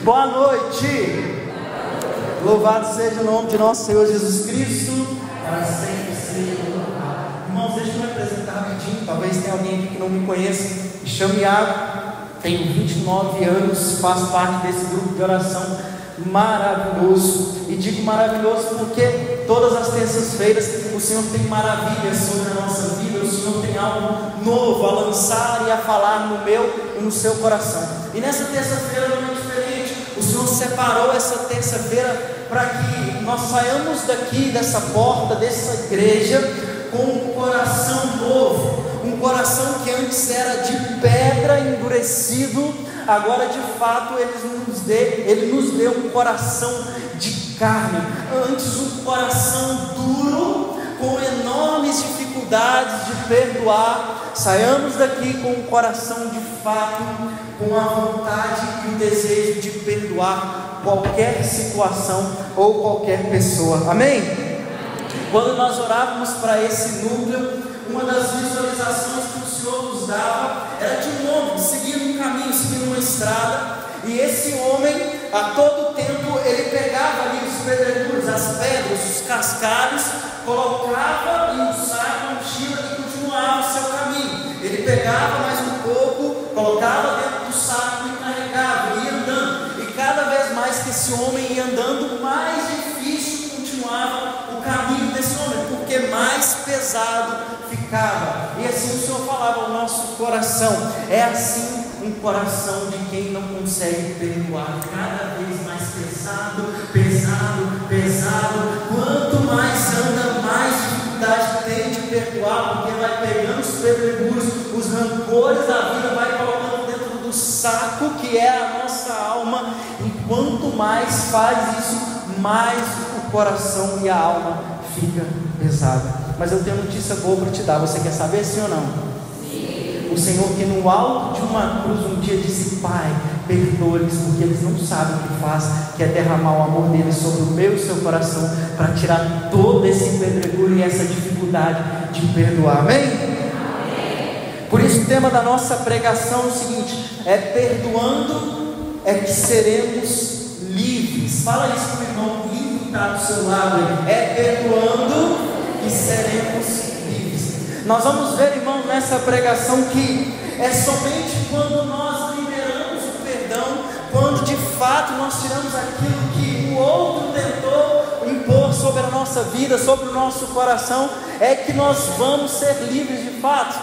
Boa noite. Louvado seja o nome de nosso Senhor Jesus Cristo, para sempre seja louvado. Irmãos, deixa eu me apresentar rapidinho. Talvez tenha alguém aqui que não me conheça. Me chamo Iago, tenho 29 anos, faço parte desse grupo de oração maravilhoso. E digo maravilhoso porque todas as terças-feiras o Senhor tem maravilhas sobre a nossa vida. O Senhor tem algo novo a lançar e a falar no meu e no seu coração. E nessa terça-feira não é diferente. O Senhor separou essa terça-feira para que nós saiamos daqui, dessa porta, dessa igreja, com um coração novo. Um coração que antes era de pedra, endurecido. Agora de fato Ele nos deu um coração de carne. Antes um coração duro, com enormes dificuldades de perdoar. Saiamos daqui com um coração de fato, com a vontade e o desejo de perdoar qualquer situação ou qualquer pessoa. Amém? Quando nós orávamos para esse núcleo, uma das visualizações que o Senhor nos dava era de um homem seguindo um caminho, seguindo uma estrada, e esse homem, a todo tempo, ele pegava ali os pedregulhos, as pedras, os cascalhos, colocava em um saco, uma mochila e continuava o seu caminho. Ele pegava mais um pouco, colocava dentro do saco e carregava, ia andando, e cada vez mais que esse homem ia andando, mais difícil continuava o caminho desse homem, porque mais pesado ficava. E assim o Senhor falava ao nosso coração. É assim um coração de quem não consegue perdoar, cada vez mais pesado, pesado, pesado. Quanto mais anda, mais dificuldade tem de perdoar, porque vai pegando os pedregulhos, os rancores da vida, vai colocando dentro do saco que é a nossa alma. E quanto mais faz isso, mais o coração e a alma fica pesado. Mas eu tenho notícia boa para te dar. Você quer saber, sim ou não? Sim. O Senhor que no alto de uma cruz um dia disse: Pai, perdoa-lhes, porque eles não sabem o que faz, que é derramar o amor deles sobre o meu e o seu coração, para tirar todo esse pedregulho e essa dificuldade de perdoar. Amém? Amém. Por isso o tema da nossa pregação é o seguinte: é perdoando é que seremos livres. Fala isso para o irmão lindo que está do seu lado. É perdoando que seremos livres. Nós vamos ver, irmão, nessa pregação que é somente quando nós liberamos o perdão, quando de fato nós tiramos aquilo que o outro tentou impor sobre a nossa vida, sobre o nosso coração, é que nós vamos ser livres de fato.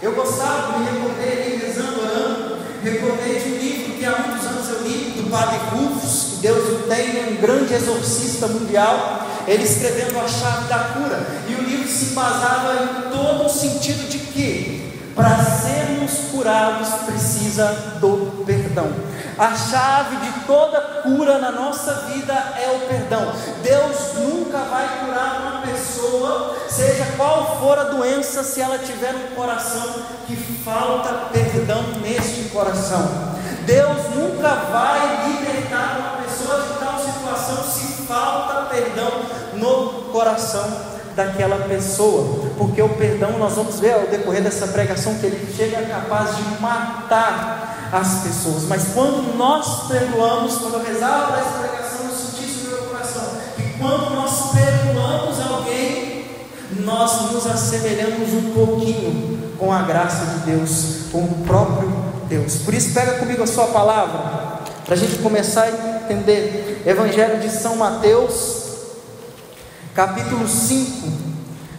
Eu gostava, me recordei rezando, orando, recordei de um livro que há muitos anos eu li, do Padre Rufus, que Deus o tenha, um grande exorcista mundial. Ele escrevendo A Chave da Cura, e o livro se embasava em todo o sentido de que para sermos curados precisa do perdão. A chave de toda cura na nossa vida é o perdão. Deus nunca vai curar uma pessoa, seja qual for a doença, se ela tiver um coração que falta perdão neste coração. Deus nunca vai libertar uma pessoa de tal situação se falta perdão no coração daquela pessoa, porque o perdão, nós vamos ver ao decorrer dessa pregação, que ele chega capaz de matar as pessoas. Mas quando nós perdoamos, quando eu rezava para essa pregação, eu senti isso no meu coração, que quando nós perdoamos alguém, nós nos assemelhamos um pouquinho com a graça de Deus, com o próprio Deus. Por isso pega comigo a sua palavra, para a gente começar a entender. Evangelho de São Mateus, capítulo 5,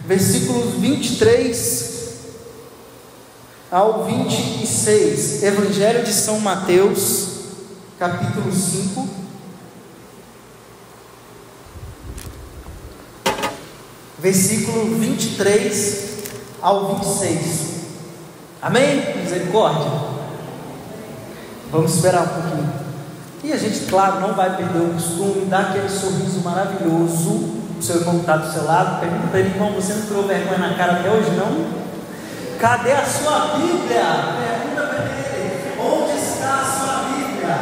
versículos 23 ao 26. Evangelho de São Mateus, capítulo 5, versículo 23 ao 26. Amém? Misericórdia. Vamos esperar um pouquinho. E a gente, claro, não vai perder o costume, dar aquele sorriso maravilhoso. O seu irmão está do seu lado, pergunta para ele: irmão, você não tirou vergonha na cara até hoje, não? Cadê a sua Bíblia? Pergunta para ele: onde está a sua Bíblia?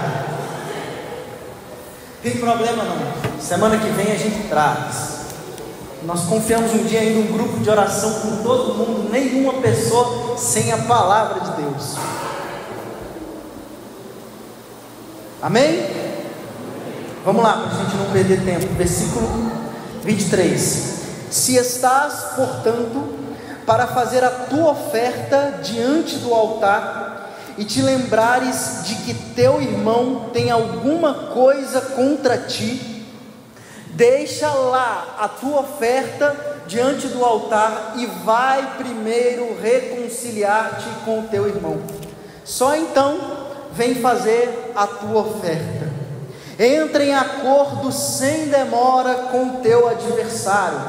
Tem problema não, semana que vem a gente traz. Nós confiamos um dia em um grupo de oração com todo mundo, nenhuma pessoa sem a palavra de Deus. Amém? Vamos lá, para a gente não perder tempo. Versículo 23. Se estás, portanto, para fazer a tua oferta diante do altar, e te lembrares de que teu irmão tem alguma coisa contra ti, deixa lá a tua oferta diante do altar e vai primeiro reconciliar-te com o teu irmão. Só então vem fazer a tua oferta. Entra em acordo sem demora com o teu adversário,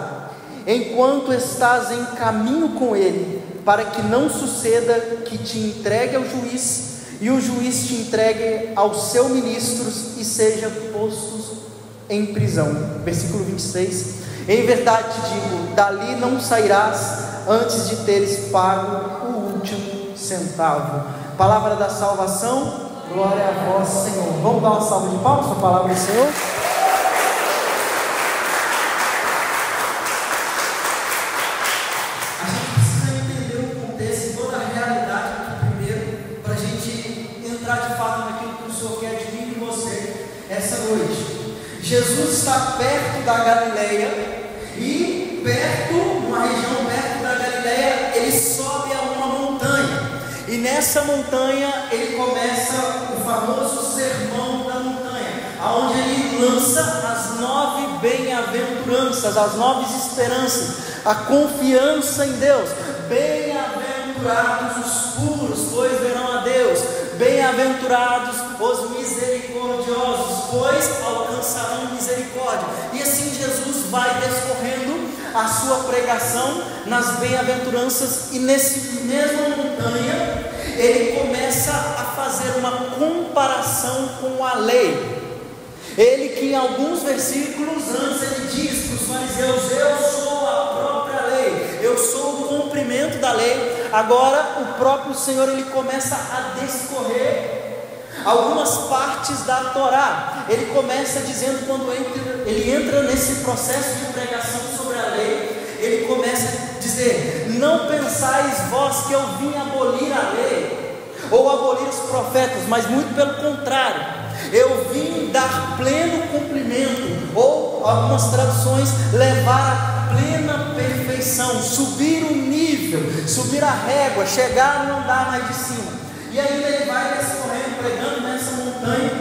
enquanto estás em caminho com ele, para que não suceda que te entregue ao juiz, e o juiz te entregue aos seus ministros e seja postos em prisão. Versículo 26. Em verdade te digo, dali não sairás antes de teres pago o último centavo. Palavra da salvação, glória a vós, Senhor. Vamos dar uma salva de palmas para a palavra do Senhor? A gente precisa entender o contexto e toda a realidade aqui primeiro, para a gente entrar de fato naquilo que o Senhor quer de mim e de você essa noite. Jesus está perto da Galileia, e numa região perto da Galileia, ele sobe a uma montanha, e nessa montanha ele começa o famoso sermão da montanha, onde ele lança as 9 bem-aventuranças, as 9 esperanças, a confiança em Deus. Bem-aventurados os puros, pois verão a Deus. Bem-aventurados os misericordiosos, pois alcançarão misericórdia. E assim Jesus vai descorrendo a sua pregação nas bem-aventuranças, e nesse mesma montanha ele começa a fazer uma comparação com a lei. Ele que em alguns versículos antes ele diz para os fariseus: eu sou a própria lei, eu sou o cumprimento da lei. Agora o próprio Senhor ele começa a descorrer algumas partes da Torá. Ele começa dizendo, quando ele entra nesse processo de pregação sobre a lei, ele começa a dizer: não pensais vós que eu vim abolir a lei, ou abolir os profetas, mas muito pelo contrário, eu vim dar pleno cumprimento, ou algumas traduções, levar a plena perfeição, subir o nível, subir a régua, chegar a não andar mais de cima. E ainda ele vai descorrendo, pregando nessa montanha,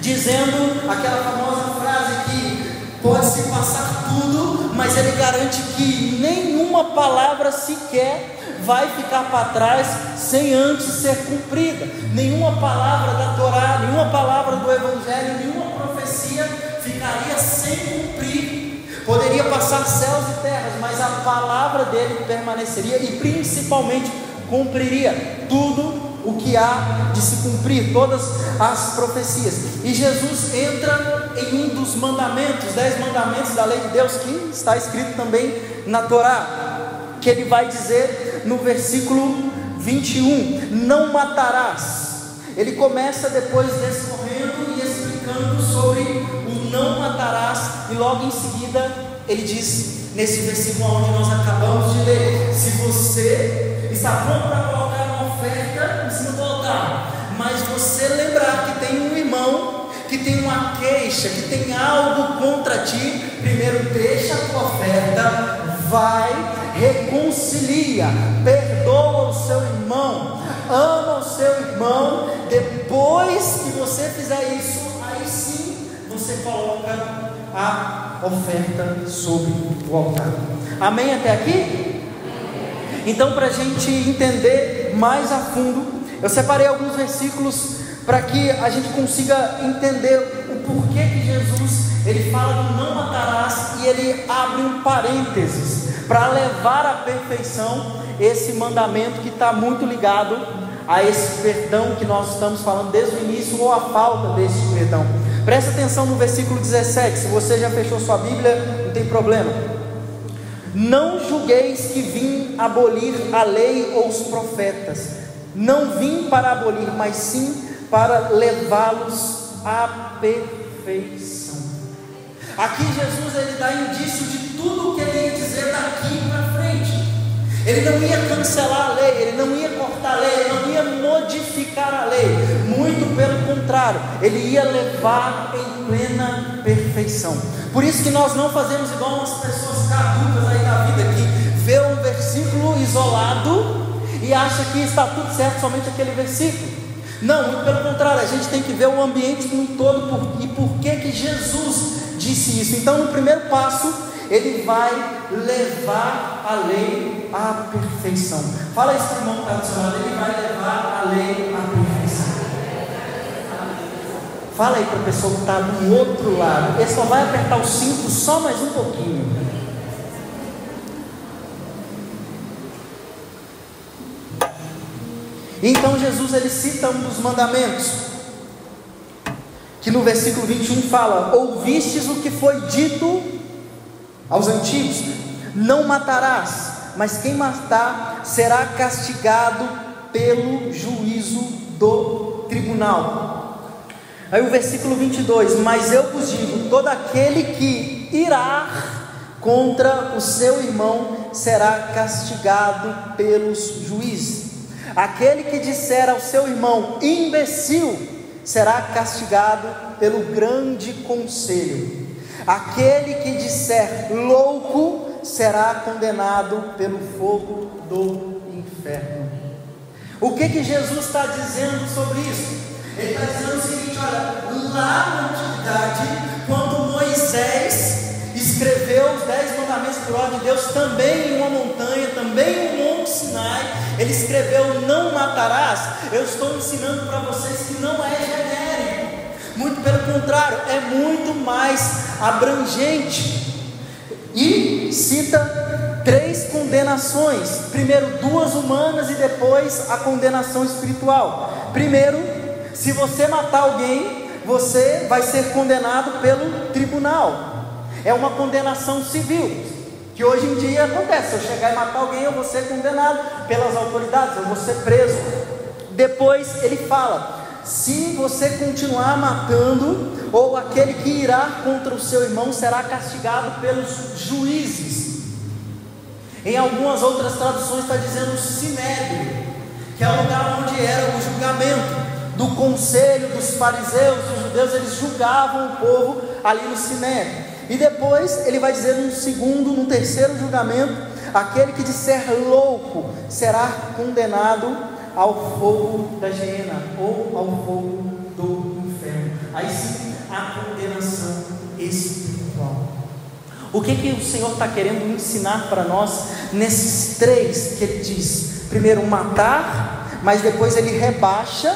dizendo aquela famosa frase que pode-se passar tudo, mas ele garante que nenhuma palavra sequer vai ficar para trás sem antes ser cumprida. Nenhuma palavra da Torá, nenhuma palavra do Evangelho, nenhuma profecia ficaria sem cumprir. Poderia passar céus e terras, mas a palavra dele permaneceria e principalmente cumpriria tudo o que há de se cumprir, todas as profecias. E Jesus entra em um dos mandamentos, 10 mandamentos da lei de Deus, que está escrito também na Torá, que ele vai dizer no versículo 21, não matarás. Ele começa depois descorrendo e explicando sobre o não matarás, e logo em seguida ele diz, nesse versículo onde nós acabamos de ler: se você está pronto para colocar uma oferta em cima do altar, mas você lembrar que tem um irmão que tem uma queixa, que tem algo contra ti, primeiro deixa a tua oferta, vai, reconcilia, perdoa o seu irmão, ama o seu irmão. Depois que você fizer isso, aí sim você coloca a oferta sobre o altar. Amém até aqui? Então, para a gente entender mais a fundo, eu separei alguns versículos para que a gente consiga entender o porquê que Jesus ele fala do não matarás, e ele abre um parênteses para levar à perfeição esse mandamento que está muito ligado a esse perdão que nós estamos falando desde o início, ou a falta desse perdão. Presta atenção no versículo 17, se você já fechou sua Bíblia, não tem problema. Não julgueis que vim abolir a lei ou os profetas. Não vim para abolir, mas sim para levá-los à perfeição. Aqui Jesus ele dá indício de tudo o que ele ia dizer daqui para frente. Ele não ia cancelar a lei, ele não ia cortar a lei, ele não ia modificar a lei, muito pelo contrário, ele ia levar em plena perfeição. Por isso que nós não fazemos igual umas pessoas caducas aí da vida, que vê um versículo isolado e acha que está tudo certo somente aquele versículo. Não, muito pelo contrário, a gente tem que ver o ambiente como um todo e por que Jesus disse isso. Então, no primeiro passo, ele vai levar a lei à perfeição. Fala isso para o irmão que está do seu lado, ele vai levar a lei à perfeição. Fala aí para a pessoa que está do outro lado, ele só vai apertar o cinto só mais um pouquinho. Então Jesus ele cita um dos mandamentos, que no versículo 21 fala: ouvistes o que foi dito aos antigos, não matarás, mas quem matar será castigado pelo juízo do tribunal. Aí o versículo 22, mas eu vos digo, todo aquele que irar contra o seu irmão será castigado pelos juízes. Aquele que disser ao seu irmão imbecil será castigado pelo grande conselho. Aquele que disser louco será condenado pelo fogo do inferno. O que Jesus está dizendo sobre isso? Ele está dizendo o seguinte: olha, lá na antiguidade, quando Moisés escreveu os 10 mandamentos por ordem de Deus, também em uma montanha, também no Monte Sinai, ele escreveu: não matarás. Eu estou ensinando para vocês que não é genérico, muito pelo contrário, é muito mais abrangente, e cita 3 condenações, primeiro 2 humanas e depois a condenação espiritual. Primeiro, se você matar alguém, você vai ser condenado pelo tribunal. É uma condenação civil, que hoje em dia acontece. Se eu chegar e matar alguém, eu vou ser condenado pelas autoridades, eu vou ser preso. Depois ele fala: se você continuar matando, ou aquele que irá contra o seu irmão será castigado pelos juízes. Em algumas outras traduções está dizendo sinédrio, que é o lugar onde era o julgamento do conselho dos fariseus, dos judeus. Eles julgavam o povo ali no sinédrio. E depois ele vai dizer no terceiro julgamento: aquele que disser louco será condenado ao fogo da hiena, ou ao fogo do inferno. Aí sim, a condenação espiritual. O que o Senhor está querendo ensinar para nós nesses 3 que ele diz? Primeiro, matar, mas depois ele rebaixa: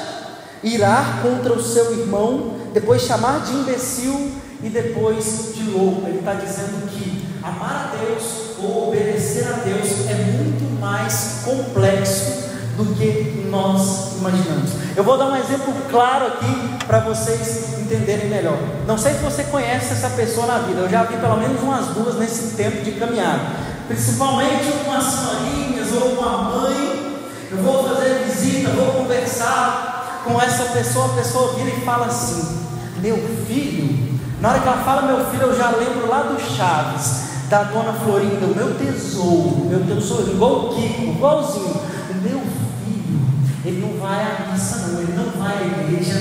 irar contra o seu irmão, depois chamar de imbecil e depois de louco. Ele está dizendo que amar a Deus ou obedecer a Deus é muito mais complexo do que nós imaginamos. Eu vou dar um exemplo claro aqui para vocês entenderem melhor. Não sei se você conhece essa pessoa na vida, eu já vi pelo menos umas 2 nesse tempo de caminhada, principalmente umas senhorinhas ou uma mãe. Eu vou fazer visita, vou conversar com essa pessoa, a pessoa vira e fala assim: meu filho. Na hora que ela fala meu filho, eu já lembro lá do Chaves, da dona Florinda, o meu tesouro, igual o Kiko, igualzinho. O meu filho, ele não vai à missa não, ele não vai à igreja,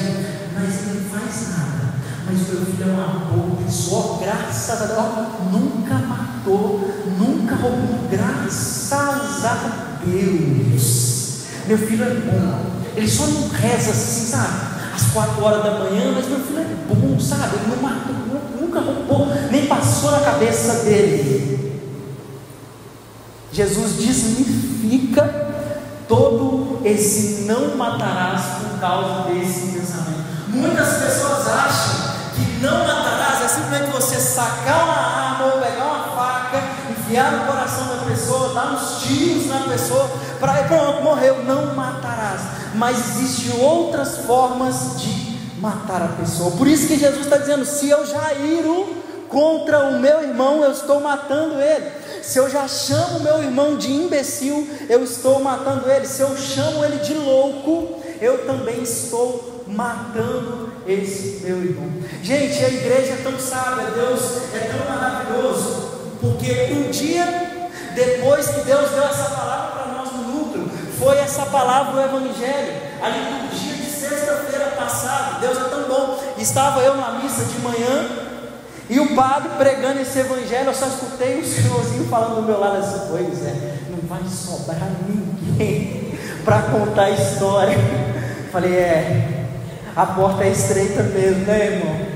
mas ele não faz nada. Mas o meu filho é uma boa pessoa, graças a Deus, nunca matou, nunca roubou, graças a Deus. Meu filho é bom, ele só não reza assim, sabe, às 4 horas da manhã, mas meu filho é bom, sabe, ele não matou, nunca roubou, nem passou na cabeça dele. Jesus desmifica todo esse não matarás por causa desse pensamento. Muitas pessoas acham que não matarás é simplesmente você sacar uma arma ou pegar uma faca, enfiar no coração da pessoa, dar uns tiros na pessoa, para ir pronto, morreu. Não matarás. Mas existem outras formas de matar a pessoa. Por isso que Jesus está dizendo: se eu já iro contra o meu irmão, eu estou matando ele. Se eu já chamo o meu irmão de imbecil, eu estou matando ele. Se eu chamo ele de louco, eu também estou matando esse meu irmão. Gente, a igreja é tão sábia, Deus é tão maravilhoso, porque um dia depois que Deus deu essa palavra para nós no núcleo, foi essa palavra do Evangelho, a liturgia de sexta-feira passada, Deus é tão bom, estava eu na missa de manhã, e o padre pregando esse evangelho, eu só escutei o senhorzinho falando do meu lado assim: pois é, não vai sobrar ninguém para contar a história. Falei: a porta é estreita mesmo, né, irmão?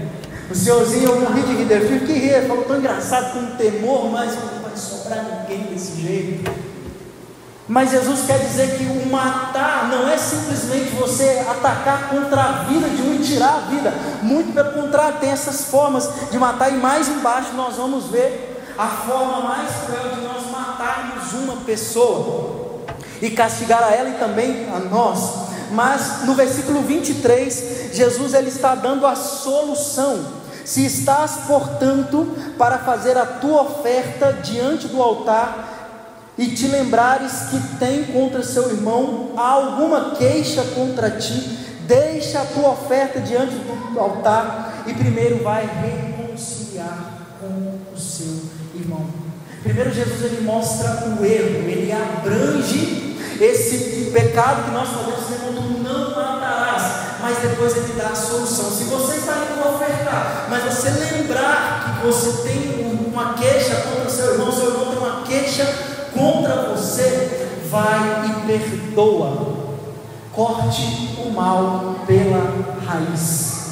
O senhorzinho, eu morri de rir, eu fiquei rir, falou tão engraçado, com temor, mas não vai sobrar ninguém desse jeito. Mas Jesus quer dizer que o matar não é simplesmente você atacar contra a vida de um e tirar a vida. Muito pelo contrário, tem essas formas de matar. E mais embaixo nós vamos ver a forma mais cruel de nós matarmos uma pessoa e castigar a ela e também a nós. Mas no versículo 23, Jesus ele está dando a solução. Se estás, portanto, para fazer a tua oferta diante do altar e te lembrares que tem contra seu irmão alguma queixa contra ti, deixa a tua oferta diante do altar e primeiro vai reconciliar com o seu irmão. Primeiro Jesus ele mostra o erro, ele abrange esse pecado que nós fazemos, tu não matarás, mas depois ele dá a solução. Se você está indo ofertar, mas você lembrar que você tem uma queixa contra seu irmão tem uma queixa contra você, vai e perdoa, corte o mal pela raiz,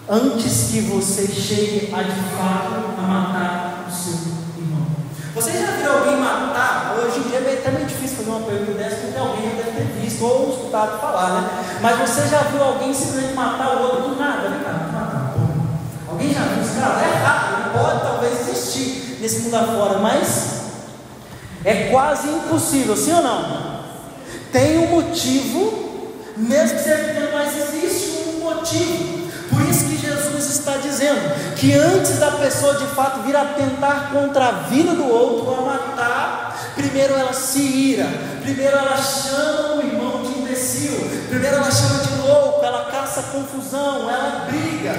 antes que você chegue a de fato a matar o seu irmão. Você já viu alguém matar? Hoje em dia é até meio difícil fazer uma pergunta dessa, porque alguém já deve ter visto ou escutado falar, né? Mas você já viu alguém simplesmente matar o outro do nada? Alguém já viu isso? Cara, é errado, pode talvez existir nesse mundo afora, mas é quase impossível, sim ou não? Tem um motivo, mesmo que seja pequeno, mas existe um motivo. Por isso que Jesus está dizendo que antes da pessoa de fato vir atentar contra a vida do outro, a matar, primeiro ela se ira, primeiro ela chama o irmão de imbecil, primeiro ela chama de louco, ela caça confusão, ela briga,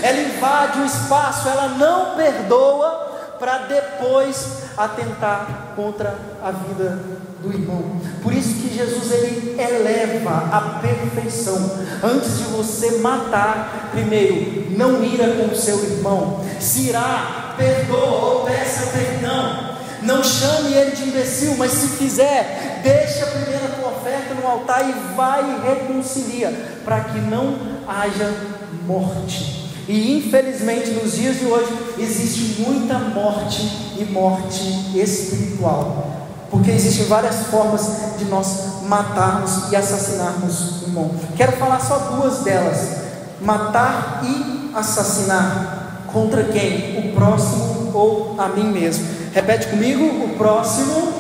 ela invade o espaço, ela não perdoa, para depois atentar contra a vida do irmão. Por isso que Jesus ele eleva a perfeição. Antes de você matar, primeiro, não ira com o seu irmão. Se irá, perdoa ou peça perdão. Não chame ele de imbecil, mas se fizer, deixa primeiro a tua oferta no altar e vai e reconcilia, para que não haja morte. E infelizmente nos dias de hoje existe muita morte e morte espiritual, porque existem várias formas de nós matarmos e assassinarmos o irmão. Quero falar só duas delas: matar e assassinar. Contra quem? O próximo ou a mim mesmo? Repete comigo: o próximo.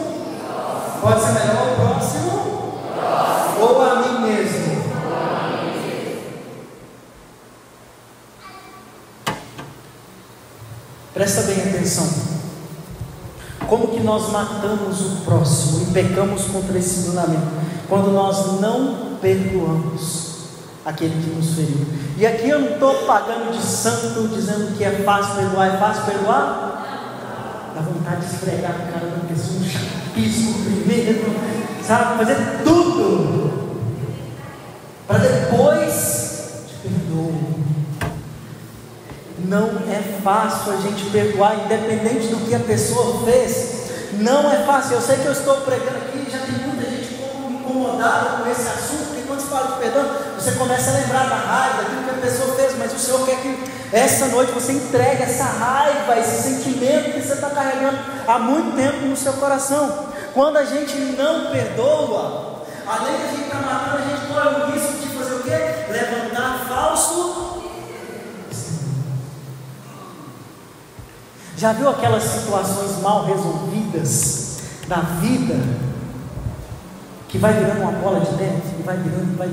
Pode ser melhor: o próximo ou a mim mesmo. Presta bem atenção. Como que nós matamos o próximo e pecamos contra esse mandamento? Quando nós não perdoamos aquele que nos feriu. E aqui eu não estou pagando de santo, dizendo que é fácil perdoar. É fácil perdoar? Dá vontade de esfregar a cara da pessoa, um chapisco primeiro, sabe? Fazer tudo para depois te perdoar. Não é fácil a gente perdoar, independente do que a pessoa fez. Não é fácil. Eu sei que eu estou pregando aqui, já tem muita gente incomodada com esse assunto, porque quando se fala de perdão, você começa a lembrar da raiva, daquilo que a pessoa fez, mas o Senhor quer que essa noite você entregue essa raiva, esse sentimento que você está carregando há muito tempo no seu coração. Quando a gente não perdoa, além de a gente estar matando, a gente corre o risco de fazer o quê? Levantar falso. Já viu aquelas situações mal resolvidas da vida, que vai virando uma bola de neve, e vai virando,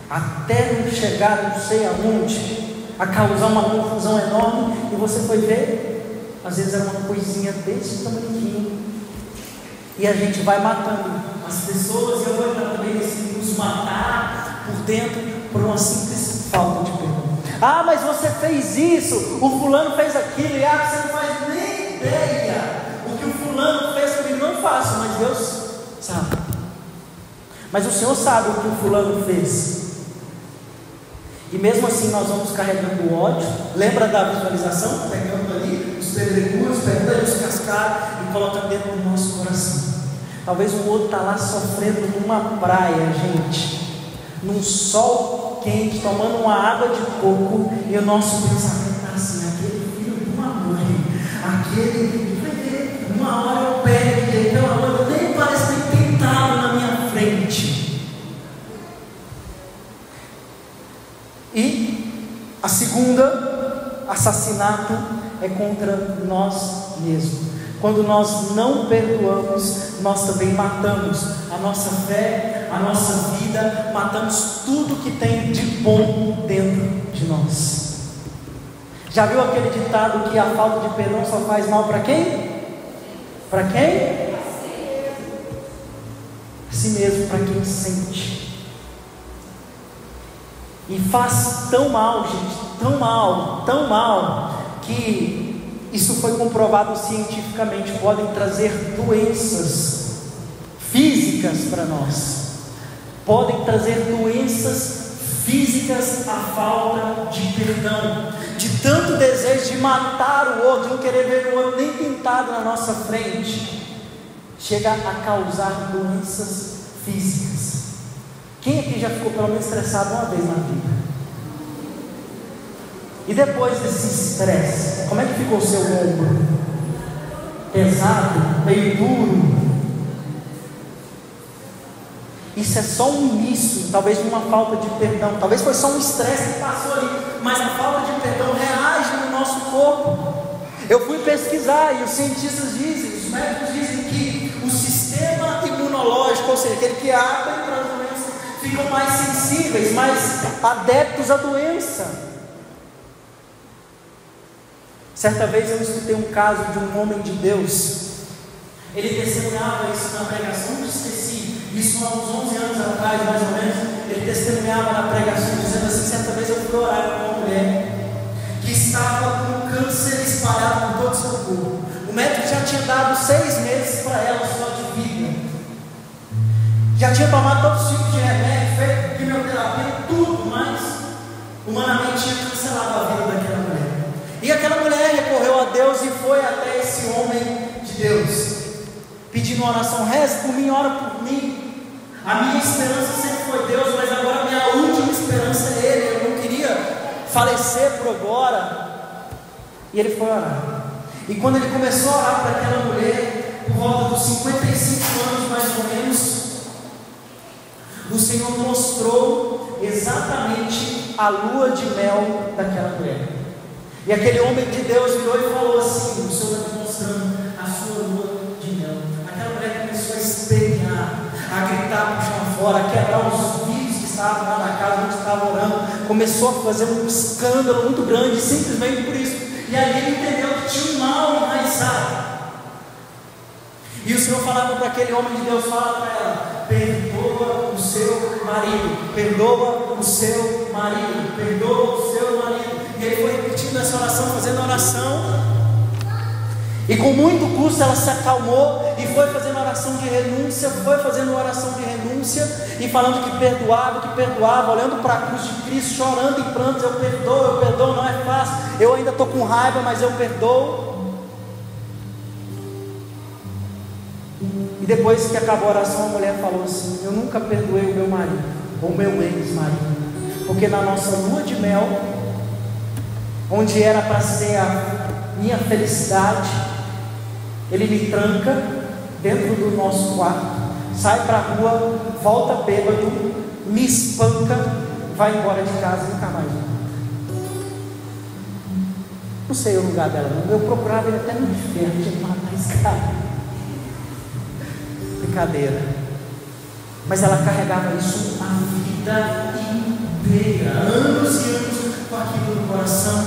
até não chegar não sei aonde, a causar uma confusão enorme, e você foi ver, às vezes era uma coisinha desse tamanho, e a gente vai matando as pessoas, e eu vou entrar também nesse nos matar por dentro, por uma simples falta de perdão. Ah, mas você fez isso, o fulano fez aquilo, e você não faz nem ideia o que o fulano fez comigo. Não faço, mas Deus sabe. Mas o Senhor sabe o que o fulano fez. E mesmo assim nós vamos carregando o ódio. Lembra da visualização? Pegando ali os pedregulhos, pegando ali os cascalhos e colocando dentro do nosso coração. Talvez um outro está lá sofrendo numa praia, gente, num sol quente, tomando uma água de coco, e o nosso pensamento está assim: aquele filho de uma mãe, aquele, uma hora eu pego ele, pelo amor de Deus, nem parece ter tentado na minha frente. E a segunda, assassinato, é contra nós mesmos. Quando nós não perdoamos, nós também matamos a nossa fé, a nossa vida, matamos tudo que tem de bom dentro de nós. Já viu aquele ditado que a falta de perdão só faz mal para quem? Para quem? A si mesmo, para quem sente. E faz tão mal, gente, tão mal, que isso foi comprovado cientificamente. Podem trazer doenças físicas para nós. Podem trazer doenças físicas a falta de perdão. De tanto desejo de matar o outro, de não querer ver o outro nem pintado na nossa frente, chega a causar doenças físicas. Quem aqui já ficou pelo menos estressado uma vez na vida? E depois desse estresse, como é que ficou o seu ombro? Pesado? Meio duro? Isso é só um início, talvez de uma falta de perdão. Talvez foi só um estresse que passou ali, mas a falta de perdão reage no nosso corpo. Eu fui pesquisar e os cientistas dizem, os médicos dizem que o sistema imunológico, ou seja, aquele que abre para as doenças, ficam mais sensíveis, mais adeptos à doença. Certa vez eu escutei um caso de um homem de Deus. Ele testemunhava isso na pregação, não esqueci, isso há uns 11 anos atrás, mais ou menos. Ele testemunhava na pregação, dizendo assim: certa vez eu fui orar com uma mulher que estava com câncer espalhado por todo o seu corpo. O médico já tinha dado 6 meses para ela só de vida. Já tinha tomado todos os tipos de remédio, feito quimioterapia, tudo, mas humanamente tinha cancelado a vida daquela mulher. E aquela mulher recorreu a Deus e foi até esse homem de Deus, pedindo uma oração: reza por mim, ora por mim. A minha esperança sempre foi Deus, mas agora a minha última esperança é Ele. Eu não queria falecer por agora. E ele foi orar. E quando ele começou a orar para aquela mulher, por volta dos 55 anos mais ou menos, o Senhor mostrou exatamente a lua de mel daquela mulher. E aquele homem de Deus virou e falou assim: o Senhor está mostrando a sua lua de mel. Aquela mulher começou a espernear, a gritar por chão fora, a quebrar os vidros que estavam lá na casa onde estava orando. Começou a fazer um escândalo muito grande, simplesmente por isso. E aí ele entendeu que tinha um mal enraizado. E o Senhor falava para aquele homem de Deus: fala para ela, perdoa o seu marido, perdoa o seu marido, perdoa o seu marido. E ele foi repetindo essa oração, fazendo oração, e com muito custo ela se acalmou e foi fazendo oração de renúncia, e falando que perdoava, olhando para a cruz de Cristo, chorando em prantos: eu perdoo, não é fácil, eu ainda estou com raiva, mas eu perdoo. E depois que acabou a oração, a mulher falou assim: eu nunca perdoei o meu marido, ou o meu ex-marido, porque na nossa lua de mel, onde era para ser a minha felicidade, ele me tranca dentro do nosso quarto, sai para a rua, volta bêbado, me espanca, vai embora de casa e nunca mais volta. Não sei o lugar dela, não. Eu procurava ele até no inferno, tinha que matar esse cara. Brincadeira. Mas ela carregava isso a vida inteira, anos e anos com aquilo no coração.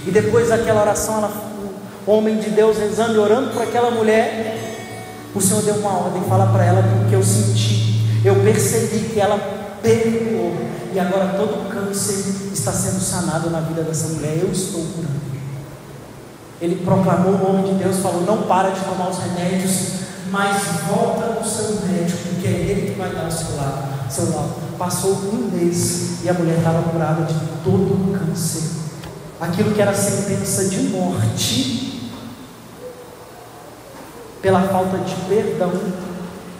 E depois daquela oração, o homem de Deus rezando e orando por aquela mulher, o Senhor deu uma ordem: fala para ela que o que eu senti, eu percebi que ela perdoou, e agora todo o câncer está sendo sanado na vida dessa mulher, eu estou curando. Ele proclamou o nome de Deus, falou: não para de tomar os remédios, mas volta os seu médico, porque é ele que vai dar o seu laudo. Passou um mês e a mulher estava curada de todo o câncer. Aquilo que era sentença de morte, pela falta de perdão,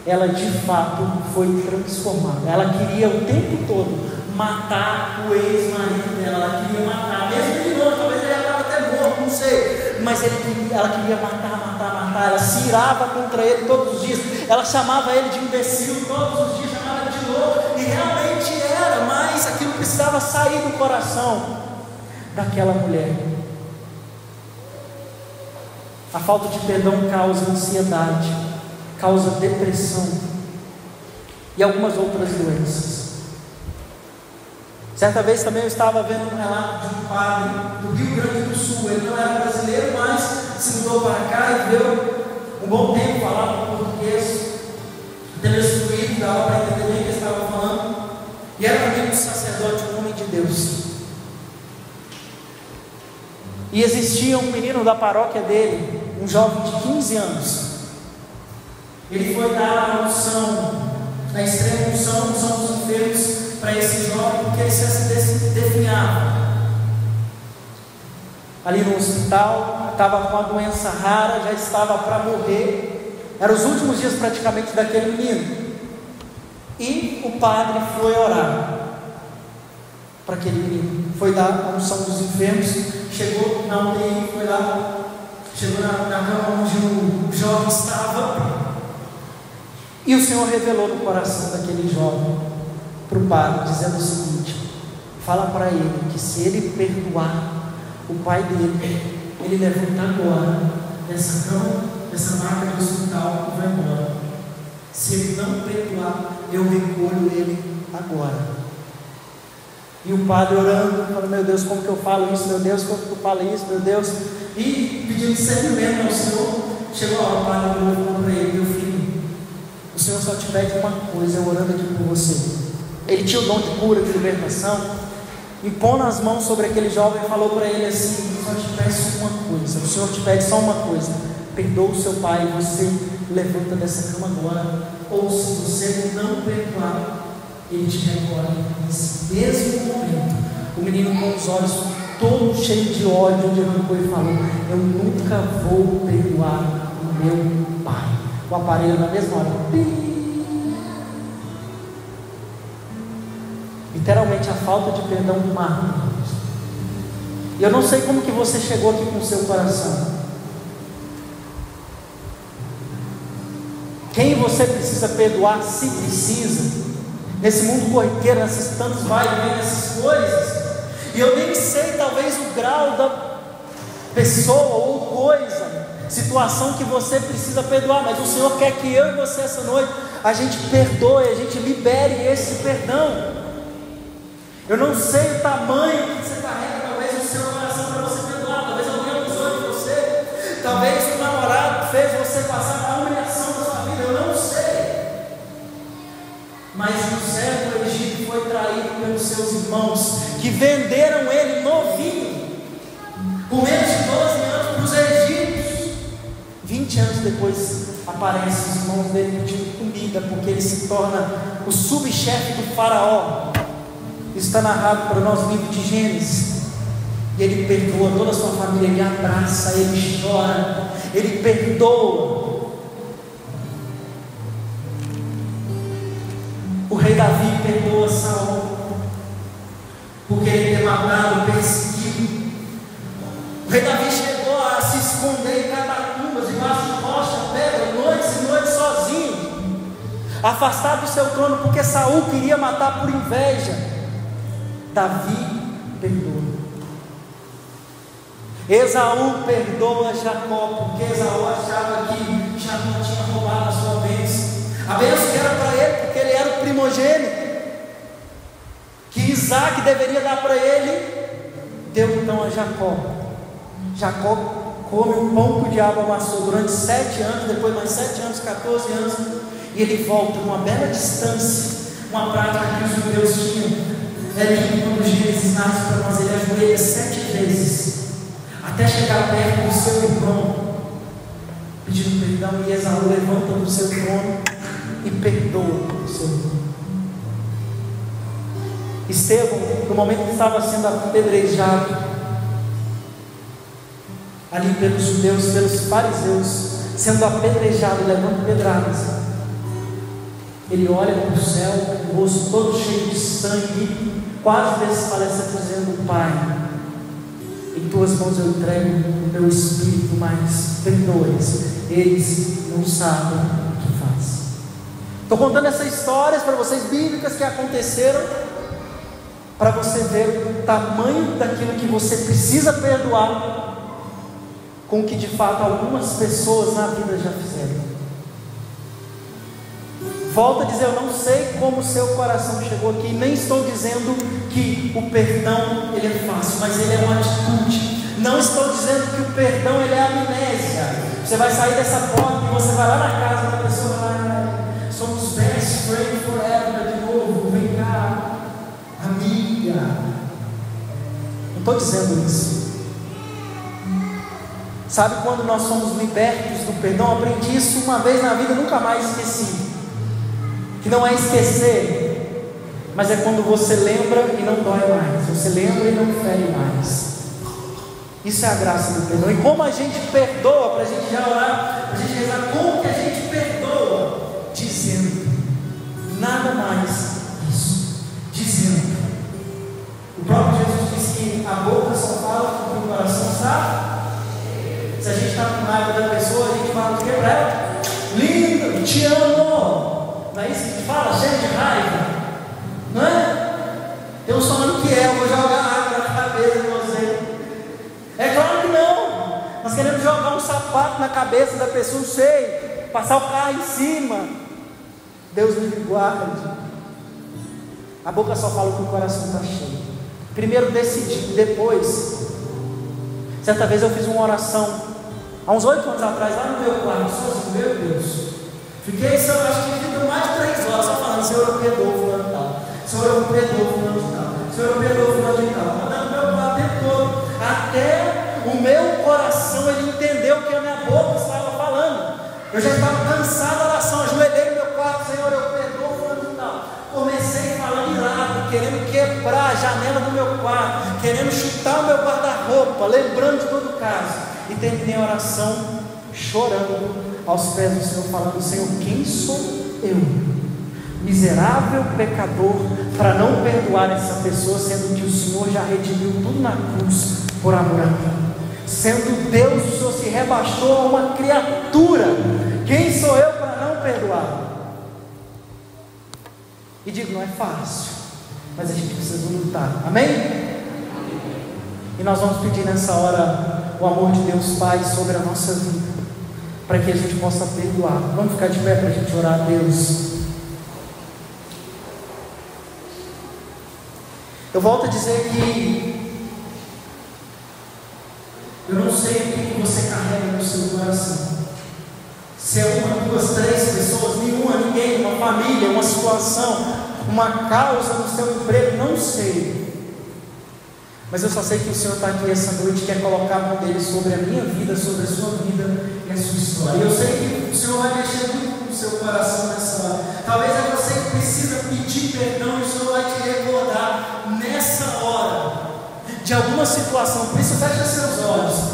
ela de fato foi transformada. Ela queria o tempo todo matar o ex-marido dela, ela queria matar, mesmo de novo, talvez ele estava até morto, não sei, mas ela queria matar, ela se irava contra ele todos os dias, ela chamava ele de imbecil todos os dias, chamava ele de louco, e realmente era, mas aquilo precisava sair do coração daquela mulher. A falta de perdão causa ansiedade, causa depressão e algumas outras doenças. Certa vez também eu estava vendo um relato de um padre do Rio Grande do Sul. Ele não era brasileiro, mas se mudou para cá e deu um bom tempo falava português, telestruído, dava para entender bem o que ele estava falando, e era também um sacerdote, um homem de Deus. E existia um menino da paróquia dele, um jovem de 15 anos. Ele foi dar a unção, a extrema unção dos enfermos, para esse jovem, porque ele se definhava ali no hospital, estava com uma doença rara, já estava para morrer, eram os últimos dias praticamente daquele menino, e o padre foi orar para aquele menino, foi dar a unção dos enfermos, chegou na UTI, foi lá, chegou na cama onde o jovem estava, e o Senhor revelou no coração daquele jovem para o padre, dizendo o seguinte: fala para ele que se ele perdoar o pai dele, ele levanta agora dessa cama, dessa maca do hospital e vai embora. Se ele não perdoar, eu recolho ele agora. E o padre orando, falando: meu Deus, como que eu falo isso? Meu Deus, como que eu falo isso? Meu Deus. E pedindo discernimento ao Senhor. Chegou a hora, o padre falou para ele: meu filho, o Senhor só te pede uma coisa, eu orando aqui por você. Ele tinha o dom de cura, de libertação. Impondo as mãos sobre aquele jovem, falou para ele assim: eu só te peço uma coisa, o Senhor te pede só uma coisa, perdoa o seu pai, você levanta dessa cama agora, ou se você não perdoar, ele te recolhe. Nesse mesmo momento, o menino com os olhos todo cheio de ódio, onde arrancou e falou: eu nunca vou perdoar o meu pai. O aparelho na mesma hora, literalmente a falta de perdão mata. E eu não sei como que você chegou aqui com o seu coração. Quem você precisa perdoar, se precisa, nesse mundo corriqueiro, nesses tantos vai e vem, nessas coisas. E eu nem sei talvez o grau da pessoa ou coisa, situação que você precisa perdoar, mas o Senhor quer que eu e você essa noite, a gente perdoe, a gente libere esse perdão. Eu não sei o tamanho que você carrega, talvez o seu coração para você perdoar, talvez alguém abusou de você, talvez o namorado fez você passar a humilhação da sua vida, eu não sei. Mas José do Egito foi traído pelos seus irmãos, que venderam ele novinho, com menos de 12 anos, para os egípcios. 20 anos depois aparecem os irmãos dele pedindo comida, porque ele se torna o subchefe do faraó. Isso está narrado para nós no livro de Gênesis. E ele perdoa toda a sua família, ele abraça, ele chora, ele perdoa. O rei Davi perdoa Saul, porque ele ter matado, perseguido. O rei Davi chegou a se esconder em catacumbas, debaixo de rocha, pedra, noites e noites sozinho, afastado do seu trono, porque Saul queria matar por inveja. Davi perdoa. Esaú perdoa Jacó, porque Esaú achava que Jacó tinha roubado a sua bênção. A bênção que era para ele, porque ele era o primogênito, que Isaac deveria dar para ele, deu então a Jacó. Jacó come o pão que o diabo amassou durante 7 anos, depois mais 7 anos, 14 anos, e ele volta numa bela distância, uma prática que os judeus tinham. É lindo quando Gênesis nasce para nós, ele ajoelha 7 vezes, até chegar perto do seu irmão, pedindo perdão, e Esaú levanta do seu trono, e perdoa o seu irmão. Estevão, no momento que estava sendo apedrejado ali pelos judeus, pelos fariseus, sendo apedrejado, levando pedradas, ele olha para o céu, o rosto todo cheio de sangue, quase desfalecendo, dizendo: Pai, em tuas mãos eu entrego o meu espírito, mas perdoa-eles não sabem o que fazem. Estou contando essas histórias para vocês, bíblicas, que aconteceram, para você ver o tamanho daquilo que você precisa perdoar, com o que de fato algumas pessoas na vida já fizeram. Volto a dizer, eu não sei como o seu coração chegou aqui, nem estou dizendo que o perdão ele é fácil, mas ele é uma atitude. Não estou dizendo que o perdão ele é amnésia. Você vai sair dessa porta e você vai lá na casa da pessoa, somos best friends forever de novo, vem cá, amiga. Não estou dizendo isso. Sabe quando nós somos libertos do perdão? Eu aprendi isso uma vez na vida, nunca mais esqueci. Que não é esquecer, mas é quando você lembra e não dói mais, você lembra e não fere mais. Isso é a graça do perdão. E como a gente perdoa, para a gente já orar, para a gente rezar, como que a gente perdoa? Dizendo, nada mais isso, dizendo. O próprio Jesus disse que a boca só fala porque o coração está. Se a gente está com raiva da pessoa, a gente fala o que para ela? Linda, te amo. Não é isso que a gente fala? Cheio de raiva, não é? Tem uns falando que eu vou jogar água na cabeça de você. É claro que não. Nós queremos jogar um sapato na cabeça da pessoa, não sei, passar o carro em cima. Deus me guarde. A boca só fala que o coração está cheio. Primeiro decidir, depois. Certa vez eu fiz uma oração, há uns 8 anos atrás, lá no meu quarto, sozinho, meu Deus. Fiquei, acho que mais de 3 horas só falando: Senhor, eu perdoo fulano de tal, Senhor, eu perdoo fulano de tal, Senhor, eu perdoo fulano de tal, mandando meu quarto o tempo todo, até o meu coração ele entendeu o que a minha boca estava falando. Eu já estava cansado da oração, ajoelhei no meu quarto: Senhor, eu perdoo fulano de tal. Comecei falando irado, querendo quebrar a janela do meu quarto, querendo chutar o meu guarda-roupa, lembrando de todo o caso, e terminei a oração chorando aos pés do Senhor, falando: Senhor, quem sou eu, miserável pecador, para não perdoar essa pessoa, sendo que o Senhor já redimiu tudo na cruz por amor a mim. Sendo Deus, o Senhor se rebaixou a uma criatura. Quem sou eu para não perdoar? E digo, não é fácil, mas a gente precisa lutar, amém? E nós vamos pedir nessa hora o amor de Deus Pai sobre a nossa vida, para que a gente possa perdoar. Vamos ficar de pé para a gente orar a Deus. Eu volto a dizer que eu não sei o que você carrega no seu coração. Se é 1, 2, 3 pessoas, nenhuma, ninguém, uma família, uma situação, uma causa no seu emprego, não sei. Mas eu só sei que o Senhor está aqui essa noite, quer colocar a mão dele sobre a minha vida, sobre a sua vida e a sua história. E eu sei que o Senhor vai mexer muito no seu coração nessa hora. Talvez é você que precisa pedir perdão, e o Senhor vai te recordar nessa hora de alguma situação. Por isso fecha seus olhos.